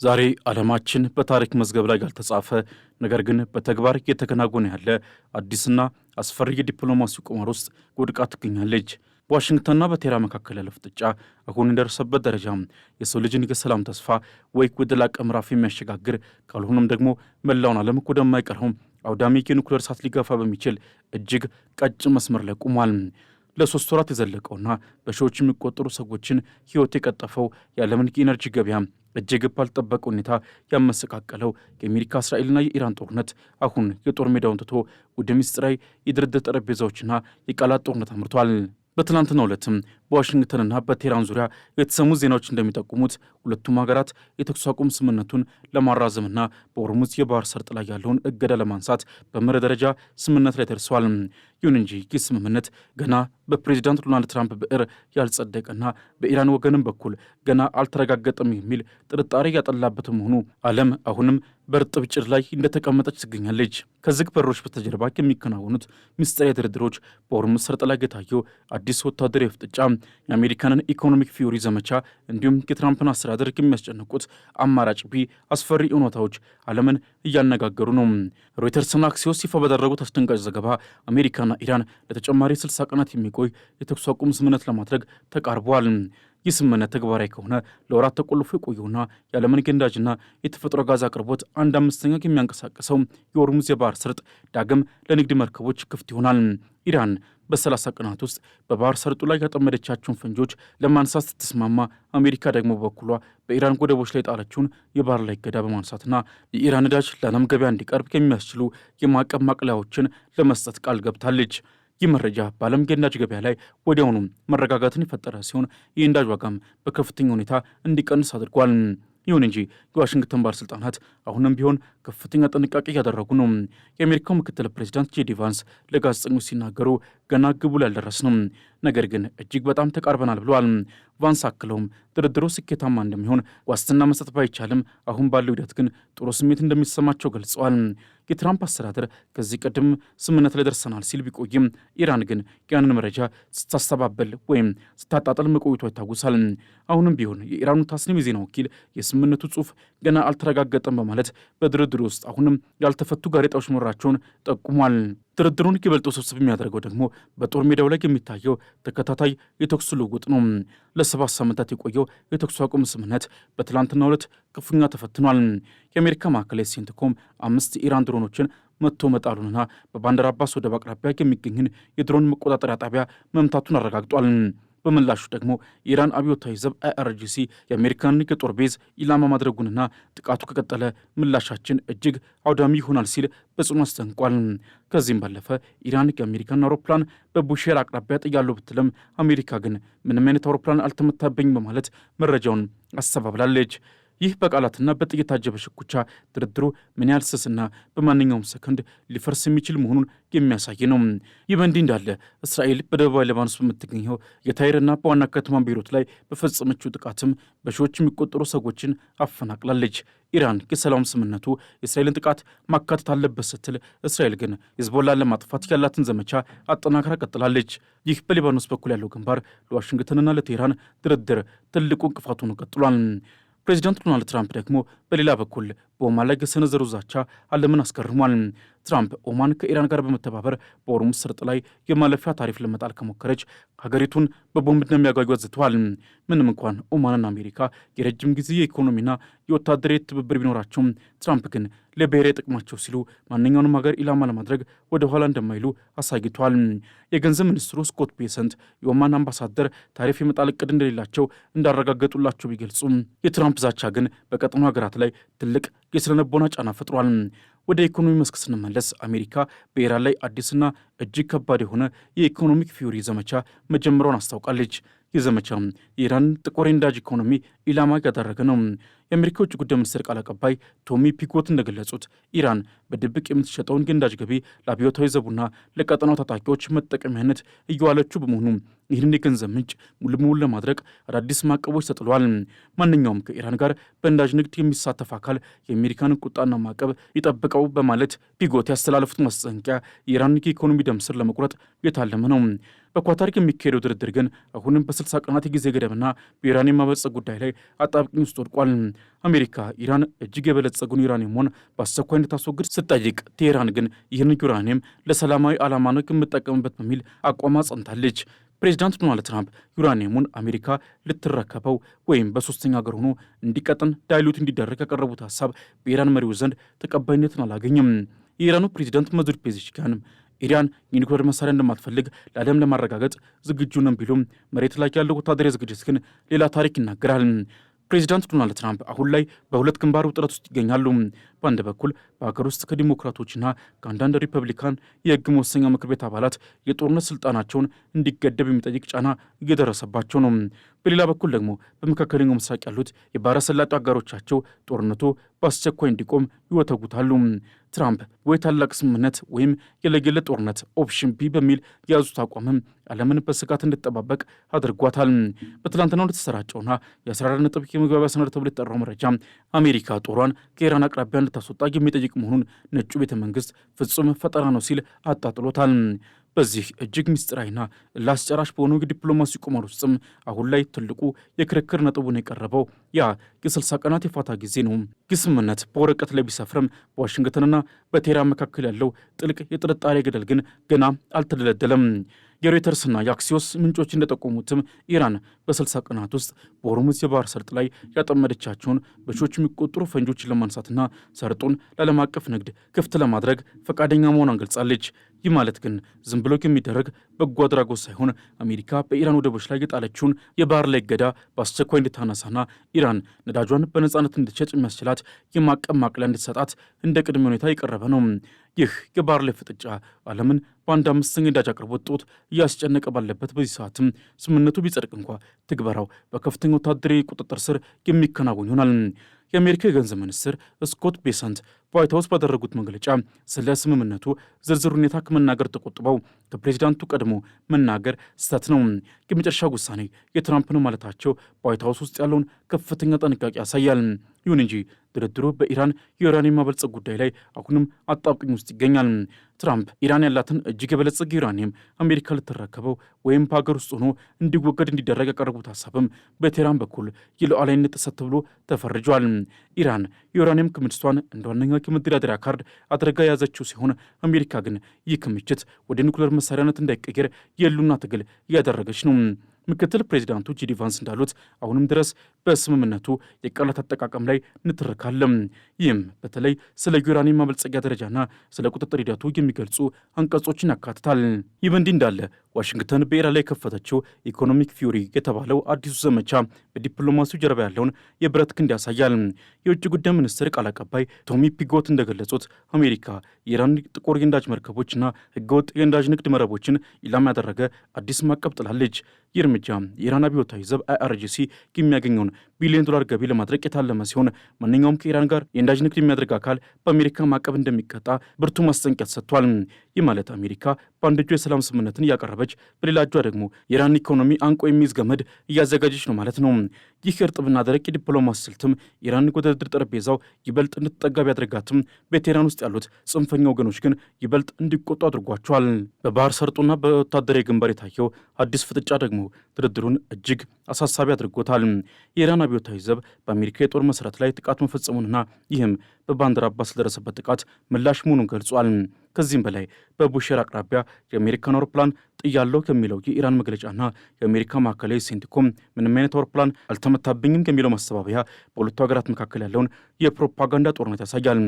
ዛሬ ዓለማችን በታሪክ መዝገብ ላይ ያልተጻፈ ነገር ግን በተግባር እየተከናወነ ያለ አዲስና አስፈሪ የዲፕሎማሲ ቁማር ውስጥ ወድቃ ትገኛለች። በዋሽንግተንና በቴህራን መካከል ያለው ፍጥጫ አሁን የደረሰበት ደረጃ የሰው ልጅን የሰላም ተስፋ ወይ ወደ ላቀ ምዕራፍ የሚያሸጋግር ካልሆነም ደግሞ መላውን ዓለም ወደማይቀረው አውዳሚ የኒውክሌር እሳት ሊገፋ በሚችል እጅግ ቀጭን መስመር ላይ ቆሟል። ለሶስት ወራት የዘለቀውና በሺዎች የሚቆጠሩ ሰዎችን ሕይወት የቀጠፈው የዓለምን የኢነርጂ ገበያ እጅግ ባልጠበቀ ሁኔታ ያመሰቃቀለው የአሜሪካ እስራኤልና የኢራን ጦርነት አሁን የጦር ሜዳውን ትቶ ወደ ምስጢራዊ የድርድር ጠረጴዛዎችና የቃላት ጦርነት አምርቷል። በትናንትናው ዕለትም በዋሽንግተንና በቴህራን ዙሪያ የተሰሙ ዜናዎች እንደሚጠቁሙት ሁለቱም ሀገራት የተኩስ አቁም ስምምነቱን ለማራዘምና በሆርሙዝ የባህር ሰርጥ ላይ ያለውን እገዳ ለማንሳት በመርህ ደረጃ ስምምነት ላይ ደርሰዋል። ይሁን እንጂ ይህ ስምምነት ገና በፕሬዚዳንት ዶናልድ ትራምፕ ብዕር ያልጸደቀና በኢራን ወገንም በኩል ገና አልተረጋገጠም የሚል ጥርጣሬ ያጠላበት መሆኑ ዓለም አሁንም በእርጥብ ጭድ ላይ እንደተቀመጠች ትገኛለች። ከዝግ በሮች በስተጀርባ የሚከናወኑት ምስጢራዊ ድርድሮች፣ በሆርሙዝ ሰርጥ ላይ የታየው አዲስ ወታደራዊ ፍጥጫ፣ የአሜሪካንን ኢኮኖሚክ ፊውሪ ዘመቻ እንዲሁም የትራምፕን አስተዳደር የሚያስጨንቁት አማራጭ ቢ አስፈሪ እውነታዎች ዓለምን እያነጋገሩ ነው። ሮይተርስና አክሲዮስ ይፋ ባደረጉት አስደንጋጭ ዘገባ አሜሪካና ኢራን ለተጨማሪ 60 ቀናት የሚቆይ የተኩስ አቁም ስምምነት ለማድረግ ተቃርበዋል። ይህ ስምምነት ተግባራዊ ከሆነ ለወራት ተቆልፎ የቆየውና የዓለምን ነዳጅና የተፈጥሮ ጋዝ አቅርቦት 1/5 የሚያንቀሳቀሰው የሆርሙዝ የባህር ሰርጥ ዳግም ለንግድ መርከቦች ክፍት ይሆናል። ኢራን በ30 ቀናት ውስጥ በባህር ሰርጡ ላይ ያጠመደቻቸውን ፈንጆች ለማንሳት ስትስማማ፣ አሜሪካ ደግሞ በበኩሏ በኢራን ወደቦች ላይ ጣለችውን የባህር ላይ እገዳ በማንሳትና የኢራን ነዳጅ ለዓለም ገበያ እንዲቀርብ የሚያስችሉ የማዕቀብ ማቅለያዎችን ለመስጠት ቃል ገብታለች። ይህ መረጃ በዓለም የነዳጅ ገበያ ላይ ወዲያውኑ መረጋጋትን የፈጠረ ሲሆን የነዳጅ ዋጋም በከፍተኛ ሁኔታ እንዲቀንስ አድርጓል። ይሁን እንጂ የዋሽንግተን ባለሥልጣናት አሁንም ቢሆን ከፍተኛ ጥንቃቄ እያደረጉ ነው። የአሜሪካው ምክትል ፕሬዚዳንት ጄዲ ቫንስ ለጋዜጠኞች ሲናገሩ ገና ግቡ ላይ አልደረስንም፣ ነገር ግን እጅግ በጣም ተቃርበናል ብለዋል። ቫንስ አክለውም ድርድሩ ስኬታማ እንደሚሆን ዋስትና መስጠት ባይቻልም አሁን ባለው ሂደት ግን ጥሩ ስሜት እንደሚሰማቸው ገልጸዋል። የትራምፕ አስተዳደር ከዚህ ቀደም ስምምነት ላይ ደርሰናል ሲል ቢቆይም ኢራን ግን ያንን መረጃ ስታስተባበል ወይም ስታጣጠል መቆየቷ ይታወሳል። አሁንም ቢሆን የኢራኑ ታስኒም የዜና ወኪል የስምምነቱ ጽሑፍ ገና አልተረጋገጠም በማለት በድርድሩ ውስጥ አሁንም ያልተፈቱ ጋሬጣዎች መኖራቸውን ጠቁሟል። ድርድሩን ይበልጥ ውስብስብ የሚያደርገው ደግሞ በጦር ሜዳው ላይ የሚታየው ተከታታይ የተኩስ ልውውጥ ነው። ለ7 ሳምንታት የቆየው የተኩስ አቁም ስምምነት በትላንትናው ዕለት ክፉኛ ተፈትኗል። የአሜሪካ ማዕከላዊ ሴንትኮም 5 የኢራን ድሮኖችን መጥቶ መጣሉንና በባንደር አባስ ወደብ አቅራቢያ የሚገኝን የድሮን መቆጣጠሪያ ጣቢያ መምታቱን አረጋግጧል። በምላሹ ደግሞ የኢራን አብዮታዊ ዘብ IRGC የአሜሪካንን የጦር ቤዝ ኢላማ ማድረጉንና ጥቃቱ ከቀጠለ ምላሻችን እጅግ አውዳሚ ይሆናል ሲል በጽኑ አስጠንቋል። ከዚህም ባለፈ ኢራን የአሜሪካን አውሮፕላን በቡሼር አቅራቢያ ጥያለሁ ብትልም አሜሪካ ግን ምንም አይነት አውሮፕላን አልተመታበኝም በማለት መረጃውን አስተባብላለች። ይህ በቃላትና በጥይት የታጀበ ሽኩቻ ድርድሩ ምን ያህል ስስና በማንኛውም ሰከንድ ሊፈርስ የሚችል መሆኑን የሚያሳይ ነው። ይህ በእንዲህ እንዳለ እስራኤል በደቡባዊ ሊባኖስ በምትገኘው የታይርና በዋና ከተማ ቤይሩት ላይ በፈጸመችው ጥቃትም በሺዎች የሚቆጠሩ ሰዎችን አፈናቅላለች። ኢራን የሰላም ስምምነቱ የእስራኤልን ጥቃት ማካተት አለበት ስትል፣ እስራኤል ግን ሂዝቦላን ለማጥፋት ያላትን ዘመቻ አጠናክራ ቀጥላለች። ይህ በሊባኖስ በኩል ያለው ግንባር ለዋሽንግተንና ለቴህራን ድርድር ትልቁ እንቅፋት ሆኖ ቀጥሏል። ፕሬዚዳንት ዶናልድ ትራምፕ ደግሞ በሌላ በኩል በኦማን ላይ የሰነዘሩ ዛቻ ዓለምን አስገርሟል። ትራምፕ ኦማን ከኢራን ጋር በመተባበር በሆርሙዝ ሰርጥ ላይ የማለፊያ ታሪፍ ለመጣል ከሞከረች ሀገሪቱን በቦምብ እንደሚያጓጓ ዝተዋል። ምንም እንኳን ኦማንና አሜሪካ የረጅም ጊዜ የኢኮኖሚና የወታደራዊ ትብብር ቢኖራቸውም ትራምፕ ግን ለብሔራዊ ጥቅማቸው ሲሉ ማንኛውንም ሀገር ኢላማ ለማድረግ ወደ ኋላ እንደማይሉ አሳይቷል። የገንዘብ ሚኒስትሩ ስኮት ቤሰንት የኦማን አምባሳደር ታሪፍ የመጣል እቅድ እንደሌላቸው እንዳረጋገጡላቸው ቢገልጹም የትራምፕ ዛቻ ግን በቀጠናው ሀገራት ላይ ትልቅ የስነልቦና ጫና ፈጥሯል። ወደ ኢኮኖሚ መስክ ስንመለስ አሜሪካ በኢራን ላይ አዲስና እጅግ ከባድ የሆነ የኢኮኖሚክ ፊውሪ ዘመቻ መጀመሯን አስታውቃለች። ይህ ዘመቻ የኢራን ጥቁር የነዳጅ ኢኮኖሚ ኢላማ ያደረገ ነው። የአሜሪካ ውጭ ጉዳይ ሚኒስትር ቃል አቀባይ ቶሚ ፒኮት እንደገለጹት ኢራን በድብቅ የምትሸጠውን የነዳጅ ገቢ ለአብዮታዊ ዘቡና ለቀጠናው ታጣቂዎች መጠቀሚያነት እየዋለችው በመሆኑ ይህንን የገንዘብ ምንጭ ሙሉ በሙሉ ለማድረግ አዳዲስ ማዕቀቦች ተጥሏል። ማንኛውም ከኢራን ጋር በነዳጅ ንግድ የሚሳተፍ አካል የአሜሪካንን ቁጣና ማዕቀብ ይጠብቀው በማለት ፒኮት ያስተላለፉት ማስጠንቀቂያ የኢራን የኢኮኖሚ ደም ስር ለመቁረጥ የታለመ ነው። በኳታር የሚካሄደው ድርድር ግን አሁንም በ60 ቀናት የጊዜ ገደብና በኢራን የማበልጸግ ጉዳይ ላይ አጣብቂኝ ውስጥ ወድቋል። አሜሪካ ኢራን እጅግ የበለጸጉን ዩራኒየሙን በአስቸኳይ እንድታስወግድ ስትጠይቅ፣ ቴሄራን ግን ይህን ዩራኒየም ለሰላማዊ ዓላማ ነው የምጠቀምበት በሚል አቋሟ ጸንታለች። ፕሬዚዳንት ዶናልድ ትራምፕ ዩራኒየሙን አሜሪካ ልትረከበው ወይም በሶስተኛ ሀገር ሆኖ እንዲቀጥን ዳይሉት እንዲደረግ ያቀረቡት ሀሳብ በኢራን መሪዎች ዘንድ ተቀባይነትን አላገኝም። የኢራኑ ፕሬዚዳንት መሱድ ፔዜሽኪያንም ኢራን የኒውክሌር መሳሪያ እንደማትፈልግ ለዓለም ለማረጋገጥ ዝግጁ ነን ቢሉም መሬት ላይ ያለው ወታደራዊ ዝግጅት ግን ሌላ ታሪክ ይናገራል። ፕሬዚዳንት ዶናልድ ትራምፕ አሁን ላይ በሁለት ግንባር ውጥረት ውስጥ ይገኛሉ። በአንድ በኩል በሀገር ውስጥ ከዲሞክራቶችና ከአንዳንድ ሪፐብሊካን የሕግ መወሰኛ ምክር ቤት አባላት የጦርነት ስልጣናቸውን እንዲገደብ የሚጠይቅ ጫና እየደረሰባቸው ነው። በሌላ በኩል ደግሞ በመካከለኛው ምስራቅ ያሉት የባሕረ ሰላጤው አጋሮቻቸው ጦርነቱ በአስቸኳይ እንዲቆም ይወተጉታሉ። ትራምፕ ወይ ታላቅ ስምምነት ወይም የለየለት ጦርነት ኦፕሽን ቢ በሚል የያዙት አቋምም ዓለምን በስጋት እንድጠባበቅ አድርጓታል። በትላንትናው እንደተሰራጨውና የ14 ነጥብ የመግባቢያ ሰነድ ተብሎ የተጠራው መረጃ አሜሪካ ጦሯን ከኢራን አቅራቢያ እንድታስወጣ የሚጠይቅ መሆኑን ነጩ ቤተ መንግስት ፍጹም ፈጠራ ነው ሲል አጣጥሎታል። በዚህ እጅግ ምስጢራዊና ላስጨራሽ በሆኑ የዲፕሎማሲ ቁማር ውስጥም አሁን ላይ ትልቁ የክርክር ነጥቡን የቀረበው ያ የ60 ቀናት የፋታ ጊዜ ነው። ይህ ስምምነት በወረቀት ላይ ቢሰፍርም በዋሽንግተንና በቴህራን መካከል ያለው ጥልቅ የጥርጣሬ ገደል ግን ገና አልተደለደለም። የሮይተርስና የአክሲዮስ ምንጮች እንደጠቆሙትም ኢራን በ60 ቀናት ውስጥ በሆርሙዝ የባህር ሰርጥ ላይ ያጠመደቻቸውን በሺዎች የሚቆጠሩ ፈንጆችን ለማንሳትና ሰርጡን ለዓለም አቀፍ ንግድ ክፍት ለማድረግ ፈቃደኛ መሆኗን ገልጻለች። ይህ ማለት ግን ዝም ብሎ የሚደረግ በጎ አድራጎት ሳይሆን አሜሪካ በኢራን ወደቦች ላይ የጣለችውን የባህር ላይ እገዳ በአስቸኳይ እንድታነሳና ኢራን ነዳጇን በነጻነት እንድትሸጥ የሚያስችላት የማዕቀብ ማቅለያ እንድትሰጣት እንደ ቅድመ ሁኔታ የቀረበ ነው። ይህ የባህር ላይ ፍጥጫ ዓለምን በአንድ አምስተኛ የነዳጅ አቅርቦት ጦት እያስጨነቀ ባለበት በዚህ ሰዓትም ስምምነቱ ቢጸድቅ እንኳ ትግበራው በከፍተኛ ወታደራዊ ቁጥጥር ስር የሚከናወን ይሆናል። የአሜሪካ የገንዘብ ሚኒስትር ስኮት ቤሰንት በዋይት ሀውስ ባደረጉት መግለጫ ስለ ስምምነቱ ዝርዝር ሁኔታ ከመናገር ተቆጥበው ከፕሬዚዳንቱ ቀድሞ መናገር ስህተት ነው፣ የመጨረሻ ውሳኔ የትራምፕ ነው ማለታቸው በዋይት ሀውስ ውስጥ ያለውን ከፍተኛ ጥንቃቄ ያሳያል። ይሁን እንጂ ድርድሩ በኢራን የዩራኒየም ማበልጸግ ጉዳይ ላይ አሁንም አጣብቅኝ ውስጥ ይገኛል። ትራምፕ ኢራን ያላትን እጅግ የበለጸገ ዩራኒየም አሜሪካ ልትረከበው ወይም በሀገር ውስጥ ሆኖ እንዲወገድ እንዲደረግ ያቀረቡት ሀሳብም በቴህራን በኩል የሉዓላዊነት ጥሰት ተብሎ ተፈርጇል። ኢራን የዩራኒየም ክምችቷን እንደ ዋነኛ የመደራደሪያ ካርድ አድርጋ የያዘችው ሲሆን አሜሪካ ግን ይህ ክምችት ወደ ኒውክሌር መሳሪያነት እንዳይቀየር የህልውና ትግል እያደረገች ነው። ምክትል ፕሬዚዳንቱ ጂዲ ቫንስ እንዳሉት አሁንም ድረስ በስምምነቱ የቃላት አጠቃቀም ላይ ንትርካለን። ይህም በተለይ ስለ ዩራኒየም ማበልጸጊያ ደረጃና ስለ ቁጥጥር ሂደቱ የሚገልጹ አንቀጾችን ያካትታል። ይህ በእንዲህ እንዳለ ዋሽንግተን በኢራን ላይ የከፈተችው ኢኮኖሚክ ፊውሪ የተባለው አዲሱ ዘመቻ በዲፕሎማሲው ጀርባ ያለውን የብረት ክንድ ያሳያል። የውጭ ጉዳይ ሚኒስትር ቃል አቀባይ ቶሚ ፒጎት እንደገለጹት አሜሪካ የኢራን ጥቁር የነዳጅ መርከቦችና ህገወጥ የነዳጅ ንግድ መረቦችን ኢላማ ያደረገ አዲስ ማዕቀብ ጥላለች። ይህ እርምጃ የኢራን አብዮታዊ ዘብ አይአርጂሲ የሚያገኘውን ቢሊዮን ዶላር ገቢ ለማድረግ የታለመ ሲሆን ማንኛውም ከኢራን ጋር የነዳጅ ንግድ የሚያደርግ አካል በአሜሪካ ማዕቀብ እንደሚቀጣ ብርቱ ማስጠንቀቂያ ተሰጥቷል። ይህ ማለት አሜሪካ በአንድ እጇ የሰላም ስምምነትን እያቀረበች በሌላ እጇ ደግሞ የኢራን ኢኮኖሚ አንቆ የሚይዝ ገመድ እያዘጋጀች ነው ማለት ነው። ይህ እርጥብና ደረቅ የዲፕሎማሲ ስልትም ኢራን ወደ ድርድር ጠረጴዛው ይበልጥ እንድትጠጋ ቢያደርጋትም በቴህራን ውስጥ ያሉት ጽንፈኛ ወገኖች ግን ይበልጥ እንዲቆጡ አድርጓቸዋል። በባህር ሰርጡና በወታደራዊ ግንባር የታየው አዲስ ፍጥጫ ደግሞ ድርድሩን እጅግ አሳሳቢ አድርጎታል። የኢራን አብዮታዊ ዘብ በአሜሪካ የጦር መሠረት ላይ ጥቃት መፈጸሙንና ይህም በባንደር አባስ ለደረሰበት ጥቃት ምላሽ መሆኑን ገልጿል። ከዚህም በላይ በቡሼር አቅራቢያ የአሜሪካን አውሮፕላን ጥያለው ከሚለው የኢራን መግለጫና የአሜሪካ ማዕከላዊ ሴንቲኮም ምንም አይነት አውሮፕላን አልተመታብኝም ከሚለው ማስተባበያ በሁለቱ ሀገራት መካከል ያለውን የፕሮፓጋንዳ ጦርነት ያሳያል።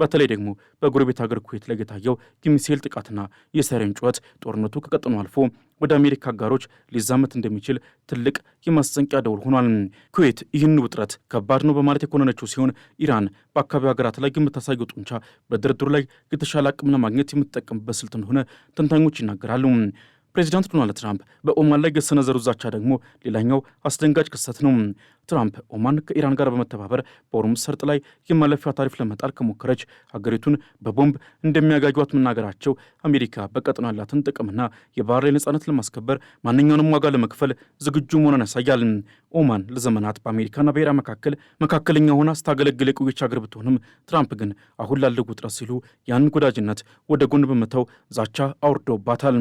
በተለይ ደግሞ በጎረቤት ሀገር ኩዌት ላይ የታየው የሚሳኤል ጥቃትና የሳይረን ጩኸት ጦርነቱ ከቀጠኑ አልፎ ወደ አሜሪካ አጋሮች ሊዛመት እንደሚችል ትልቅ የማስጠንቀቂያ ደውል ሆኗል። ኩዌት ይህን ውጥረት ከባድ ነው በማለት የኮነነችው ሲሆን ኢራን በአካባቢው ሀገራት ላይ የምታሳየው ጡንቻ በድርድሩ ላይ የተሻለ አቅም ለማግኘት የምትጠቀምበት ስልት እንደሆነ ተንታኞች ይናገራሉ። ፕሬዚዳንት ዶናልድ ትራምፕ በኦማን ላይ የሰነዘሩት ዛቻ ደግሞ ሌላኛው አስደንጋጭ ክስተት ነው። ትራምፕ ኦማን ከኢራን ጋር በመተባበር በሆርሙዝ ሰርጥ ላይ የማለፊያ ታሪፍ ለመጣል ከሞከረች ሀገሪቱን በቦምብ እንደሚያጋጇት መናገራቸው አሜሪካ በቀጠናው ያላትን ጥቅምና የባህር ላይ ነጻነት ለማስከበር ማንኛውንም ዋጋ ለመክፈል ዝግጁ መሆኗን ያሳያል። ኦማን ለዘመናት በአሜሪካና በኢራን መካከለኛ ሆና ስታገለግል የቆየች ሀገር ብትሆንም ትራምፕ ግን አሁን ላለው ውጥረት ሲሉ ያንን ወዳጅነት ወደ ጎን በመተው ዛቻ አውርደውባታል።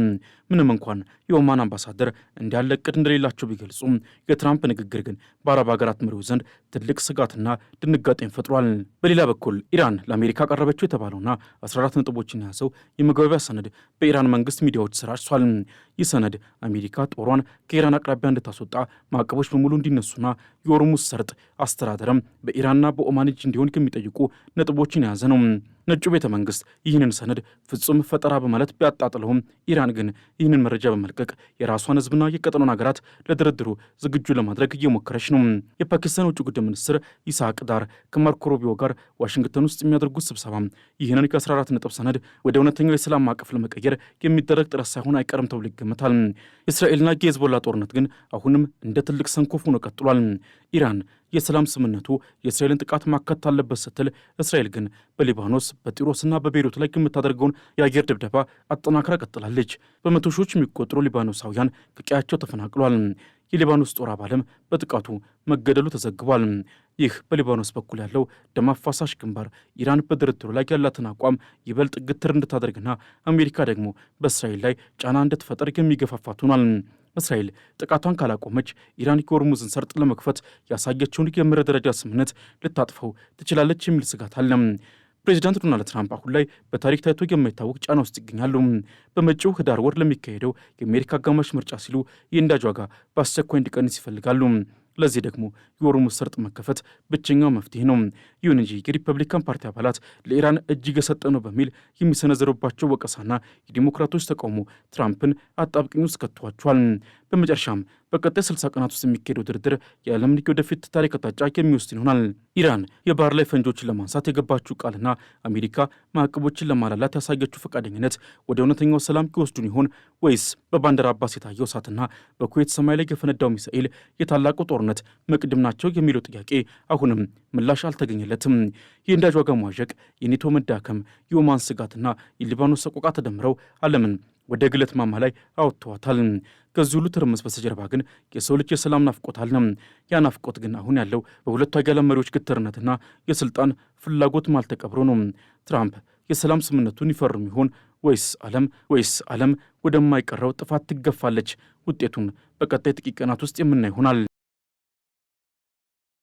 ምንም እንኳን የኦማን አምባሳደር እንዲያለ እቅድ እንደሌላቸው ቢገልጹም የትራምፕ ንግግር ግን በአረብ ሀገራት መሪዎች ዘንድ ትልቅ ስጋትና ድንጋጤን ፈጥሯል። በሌላ በኩል ኢራን ለአሜሪካ ቀረበችው የተባለውና 14 ነጥቦችን የያዘው የመግባቢያ ሰነድ በኢራን መንግስት ሚዲያዎች ሰራጭቷል። ይህ ሰነድ አሜሪካ ጦሯን ከኢራን አቅራቢያ እንድታስወጣ፣ ማዕቀቦች በሙሉ እንዲነሱና የሆርሙዝ ሰርጥ አስተዳደርም በኢራንና በኦማን እጅ እንዲሆን የሚጠይቁ ነጥቦችን የያዘ ነው። ነጩ ቤተ መንግስት ይህንን ሰነድ ፍጹም ፈጠራ በማለት ቢያጣጥለውም ኢራን ግን ይህንን መረጃ በመልቀቅ የራሷን ህዝብና የቀጠናውን ሀገራት ለድርድሩ ዝግጁ ለማድረግ እየሞከረች ነው። የፓኪስታን ውጭ ጉዳይ ሚኒስትር ኢስሐቅ ዳር ከማርኮ ሩቢዮ ጋር ዋሽንግተን ውስጥ የሚያደርጉት ስብሰባ ይህንን ከ14 ነጥብ ሰነድ ወደ እውነተኛው የሰላም ማዕቀፍ ለመቀየር የሚደረግ ጥረት ሳይሆን አይቀርም ተብሎ ይገመታል። የእስራኤልና የሄዝቦላ ጦርነት ግን አሁንም እንደ ትልቅ ሰንኮፍ ሆኖ ቀጥሏል። ኢራን የሰላም ስምምነቱ የእስራኤልን ጥቃት ማካተት አለበት ስትል፣ እስራኤል ግን በሊባኖስ በጢሮስና በቤይሩት ላይ የምታደርገውን የአየር ድብደባ አጠናክራ ቀጥላለች። በመቶ ሺዎች የሚቆጠሩ ሊባኖሳውያን ከቀያቸው ተፈናቅሏል። የሊባኖስ ጦር አባልም በጥቃቱ መገደሉ ተዘግቧል። ይህ በሊባኖስ በኩል ያለው ደም አፋሳሽ ግንባር ኢራን በድርድሩ ላይ ያላትን አቋም ይበልጥ ግትር እንድታደርግና አሜሪካ ደግሞ በእስራኤል ላይ ጫና እንድትፈጠር የሚገፋፋት ሆኗል። እስራኤል ጥቃቷን ካላቆመች ኢራን የሆርሙዝን ሰርጥ ለመክፈት ያሳየችውን የምህረት ደረጃ ስምምነት ልታጥፈው ትችላለች የሚል ስጋት አለ። ፕሬዚዳንት ዶናልድ ትራምፕ አሁን ላይ በታሪክ ታይቶ የማይታወቅ ጫና ውስጥ ይገኛሉ። በመጪው ህዳር ወር ለሚካሄደው የአሜሪካ አጋማሽ ምርጫ ሲሉ የነዳጅ ዋጋ በአስቸኳይ እንዲቀንስ ይፈልጋሉ። ለዚህ ደግሞ የሆርሙዝ ሰርጥ መከፈት ብቸኛው መፍትሄ ነው። ይሁን እንጂ የሪፐብሊካን ፓርቲ አባላት ለኢራን እጅግ የሰጠ ነው በሚል የሚሰነዘሩባቸው ወቀሳና የዲሞክራቶች ተቃውሞ ትራምፕን አጣብቅኝ ውስጥ ከቷቸዋል። በመጨረሻም በቀጣይ 60 ቀናት ውስጥ የሚካሄደው ድርድር የዓለምን ወደፊት ታሪክ አቅጣጫ የሚወስን ይሆናል። ኢራን የባህር ላይ ፈንጆችን ለማንሳት የገባችው ቃልና አሜሪካ ማዕቀቦችን ለማላላት ያሳየችው ፈቃደኝነት ወደ እውነተኛው ሰላም ይወስዱን ይሆን ወይስ በባንደር አባስ የታየው እሳትና በኩዌት ሰማይ ላይ የፈነዳው ሚሳኤል የታላቁ ጦርነት መቅድም ናቸው የሚለው ጥያቄ አሁንም ምላሽ አልተገኘለትም። የነዳጅ ዋጋ መዋዠቅ፣ የኔቶ መዳከም፣ የኦማን ስጋትና የሊባኖስ ሰቆቃ ተደምረው ዓለምን ወደ ግለት ማማ ላይ አወጥተዋታል። ከዚህ ሁሉ ትርምስ በስተጀርባ ግን የሰው ልጅ የሰላም ናፍቆት አለ። ያ ናፍቆት ግን አሁን ያለው በሁለቱ ሀያላን መሪዎች ግትርነትና የስልጣን ፍላጎት ማል ተቀብሮ ነው። ትራምፕ የሰላም ስምምነቱን ይፈርሙ ይሆን ወይስ ዓለም ወደማይቀረው ጥፋት ትገፋለች? ውጤቱን በቀጣይ ጥቂት ቀናት ውስጥ የምናይ ይሆናል።